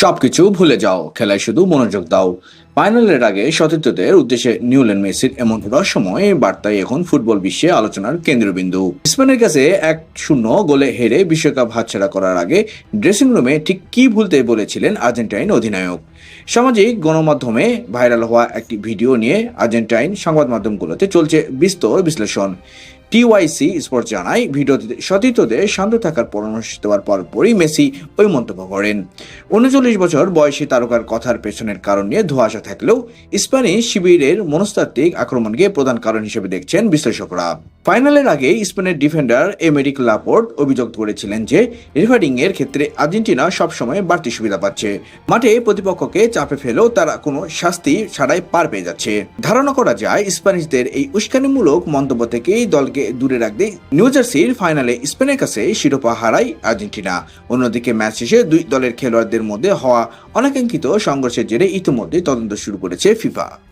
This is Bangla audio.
সবকিছু ভুলে যাও, খেলায় শুধু মনোযোগ দাও। ফাইনালের আগে সতীর্থদের উদ্দেশ্যে নিউল্যান্ড মেসির এমন রহস্যময় বার্তাই এখন ফুটবল বিশ্বে আলোচনার কেন্দ্রবিন্দু। স্পেনের কাছে 1-0 গোলে হেরে বিশ্বকাপ হাতছাড়া করার আগে ড্রেসিং রুমে ঠিক কি ভুলতে বলেছিলেন আর্জেন্টাইন অধিনায়ক। সামাজিক গণমাধ্যমে ভাইরাল হওয়া একটি ভিডিও নিয়ে আর্জেন্টাইন সংবাদ মাধ্যমগুলোতে চলছে বিস্তর বিশ্লেষণ। টিওয়াইসি স্পোর্টস জানায়, ভিডিওতে সতীর্থদের শান্ত থাকার পরামর্শ দেওয়ার পরপরই মেসি ওই মন্তব্য করেন। 39 বছর বয়সী তারকার কথার পেছনের কারণ নিয়ে ধোঁয়াশা থাকলেও স্প্যানিশ শিবিরের মনস্তাত্ত্বিক আক্রমণকে প্রধান কারণ হিসেবে দেখছেন বিশ্লেষকরা। ফাইনালের আগে স্পেনের ডিফেন্ডার এমেরিক লাপোর্ট অভিযোগ করেছিলেন যে রেফারিং এর ক্ষেত্রে আর্জেন্টিনা সবসময় বাড়তি সুবিধা পাচ্ছে। মাঠে প্রতিপক্ষকে চাপে ফেলেও তারা কোনো শাস্তি ছাড়াই পার পেয়ে যাচ্ছে। ধারণা করা যায় স্প্যানিশদের এই উস্কানিমূলক মন্তব্য থেকেই দলকে দূরে রাখতে নিউ জার্সির ফাইনালে স্পেনের কাছে শিরোপা হারায় আর্জেন্টিনা। অন্যদিকে ম্যাচ শেষে দুই দলের খেলোয়াড়দের মধ্যে হওয়া অনাকাঙ্ক্ষিত সংঘর্ষের জেরে ইতিমধ্যে তদন্ত শুরু করেছে ফিফা।